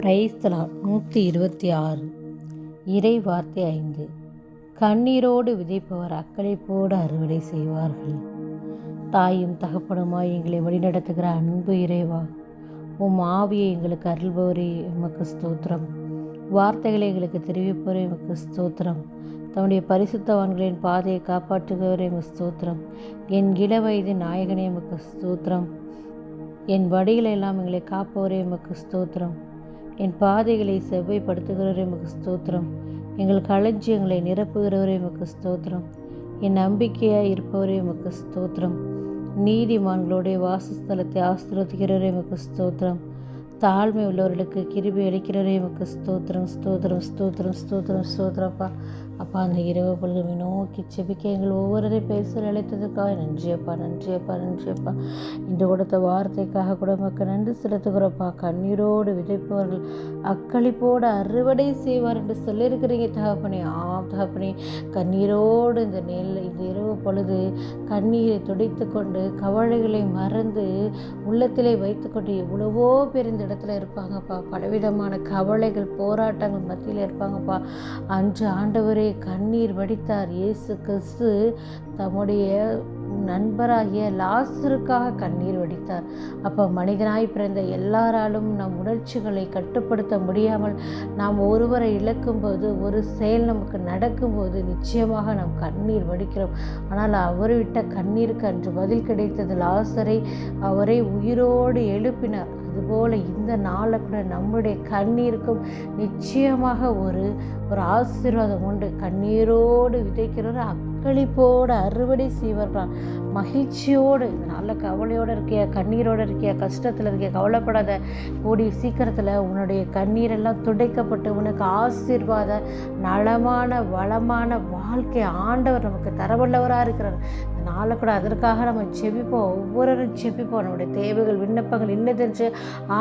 பிரைஸ்தலா 126 இறை வார்த்தை 5. கண்ணீரோடு விதைப்பவர் அக்களிப்போடு அறுவடை செய்வார்கள். தாயும் தகப்பனுமாய் எங்களை வழிநடத்துகிற அன்பு இறைவா, உம் ஆவியை எங்களுக்கு அருள்பவரே எமக்கு ஸ்தோத்திரம். வார்த்தைகளை எங்களுக்கு தெரிவிப்பவரே எமக்கு ஸ்தோத்திரம். தம்முடைய பரிசுத்தவான்களின் பாதையை காப்பாற்றுகிறவரே எமக்கு ஸ்தோத்திரம். என் இள வயது நாயகனே எமக்கு ஸ்தோத்திரம். என் வழிகளை எல்லாம் எங்களை காப்பவரே எமக்கு ஸ்தோத்திரம். என் பாதைகளை செவ்வைப்படுத்துகிறவரே எமக்கு ஸ்தோத்திரம். எங்கள் களஞ்சியங்களை நிரப்புகிறவரே எமக்கு ஸ்தோத்திரம். என் நம்பிக்கையாய் இருப்பவரே எமக்கு ஸ்தோத்திரம். நீதிமான்களுடைய வாசஸ்தலத்தை ஆசீர்வதிக்கிறவரே எமக்கு ஸ்தோத்திரம். தாழ்மை உள்ளவர்களுக்கு கிருபை அளிக்கிறவரே எமக்கு ஸ்தோத்திரம். ஸ்தோத்திரம் ஸ்தோத்திரம் ஸ்தோத்திரம் ஸ்தோத்திரப்பா. அப்பா, அந்த இரவு பொழுதுமை நோக்கி செபிக்க எங்கள் ஒவ்வொருவரை பேச அழைத்ததுக்காக நன்றியப்பா, நன்றியப்பா, நன்றியப்பா. இன்று கொடுத்த வார்த்தைக்காக கூட மக்கள் நன்றி செலுத்துகிறப்பா. கண்ணீரோடு விதைப்பவர்கள் அக்களிப்போடு அறுவடை செய்வார் என்று சொல்லியிருக்கிறீங்க தகப்பனே. தகப்பனே, கண்ணீரோடு இந்த இரவு பொழுது கண்ணீரை துடைத்து கொண்டு கவலைகளை மறந்து உள்ளத்திலே வைத்துக்கொண்டு எவ்வளவோ பேர் இந்த இடத்துல இருப்பாங்கப்பா. பலவிதமான கவலைகள் போராட்டங்கள் மத்தியில் இருப்பாங்கப்பா. அன்று ஆண்டவரே கண்ணீர் வடித்தார். இயேசு கிறிஸ்து தம்முடைய நண்பராகிய லாசருக்காக கண்ணீர் வடித்தார். அப்போ மனிதனாய் பிறந்த எல்லாராலும் நம் உணர்ச்சிகளை கட்டுப்படுத்த முடியாமல் நாம் ஒருவரை இழக்கும்போது, ஒரு செயல் நமக்கு நடக்கும்போது நிச்சயமாக நாம் கண்ணீர் வடிக்கிறோம். ஆனால் அவர் விட்ட கண்ணீருக்கு அன்று பதில் கிடைத்தது. லாசரை அவரை உயிரோடு எழுப்பினார். அதுபோல் இந்த நாளில் கூட நம்முடைய கண்ணீருக்கும் நிச்சயமாக ஒரு ஆசீர்வாதம் உண்டு. கண்ணீரோடு விதைக்கிறவர் அக்களிப்போடு அறுவடை செய்வார்கள். மகிழ்ச்சியோடு இந்த நாளில் கவலையோடு இருக்கியா, கண்ணீரோடு இருக்கியா, கஷ்டத்தில் இருக்கியா, கவலைப்படாத. கூடிய சீக்கிரத்தில் உன்னுடைய கண்ணீரெல்லாம் துடைக்கப்பட்டு உனக்கு ஆசீர்வாத நலமான வளமான வாழ்க்கை ஆண்டவர் நமக்கு தரவல்லவராக இருக்கிறார். இந்த நாளில் கூட அதற்காக நம்ம செபிப்போம். ஒவ்வொருவரும் செபிப்போம். நம்முடைய தேவைகள் விண்ணப்பங்கள் இன்னதென்று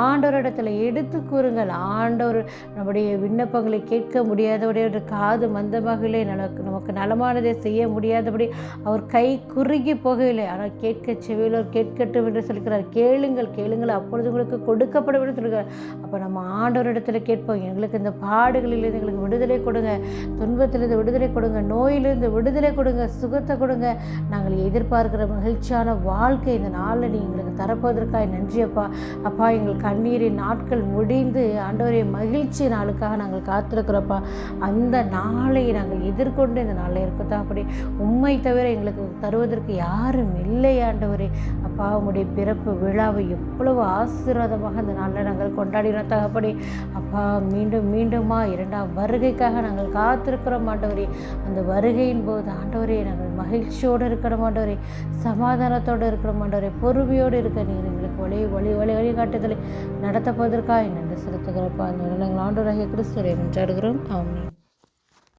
ஆண்டவரிடத்தில் எடுத்து கூறுங்கள். ஆண்டவர் நம்முடைய விண்ணப்பங்களை கேட்க முடியாதபடியோட காது மந்தமாகலே, நமக்கு நலமானதை செய்ய முடியாதபடி அவர் கை குறுகி போகவில்லை. ஆனால் கேட்க செவியிலோர் கேட்கட்டும் என்று சொல்கிறார். கேளுங்கள் கேளுங்கள் அப்பொழுது உங்களுக்கு கொடுக்கப்படும் என்று சொல்கிறார். அப்போ நம்ம ஆண்டவரிடத்தில் கேட்போம். எங்களுக்கு இந்த பாடுகளிலிருந்து எங்களுக்கு விடுதலை கொடுங்க, துன்பத்திலிருந்து விடுதலை கொடுங்க, நோயிலிருந்து விடுதலை கொடுங்க, சுகத்தை கொடுங்க. நாங்கள் எதிர்பார்க்கிற மகிழ்ச்சியான வாழ்க்கை இந்த நாளில் நீ எங்களுக்கு தரப்போவதற்காக நன்றியப்பா. அப்பா, எங்கள் கண்ணீரின் நாட்கள் முடிந்து ஆண்டவரே மகிழ்ச்சி நாளுக்காக நாங்கள் காத்திருக்கிறோப்பா. அந்த நாளை நாங்கள் எதிர்கொண்டு இந்த நாளில் இருக்கத்தான். அப்படி உம்மை தவிர எங்களுக்கு தருவதற்கு யாரும் இல்லை ஆண்டவரே. அப்பா, உம்முடைய பிறப்பு விழாவை எவ்வளவு ஆசீர்வாதமாக அந்த நாளில் நாங்கள் கொண்டாடினோம் தகப்படி. அப்பா, மீண்டும் மீண்டுமா இரண்டாம் வருகைக்காக நாங்கள் காத்திருக்கிறோம் ஆண்டவரே. அந்த வருகையின் போது ஆண்டவரே நாங்கள் மகிழ்ச்சியோடு இருக்கணும் ஆண்டவரே, சமாதானத்தோடு இருக்கணும் ஆண்டவரே, பொறுமையோடு இருக்க நீர் எங்களுக்கு வழிகாட்டுதலை நடத்தப்போவதற்காக நன்றி செலுத்துகிறப்பா. அந்த நாங்கள் ஆண்டவராகிய கிறிஸ்துவை கொண்டாடுகிறோம். ஆமென்.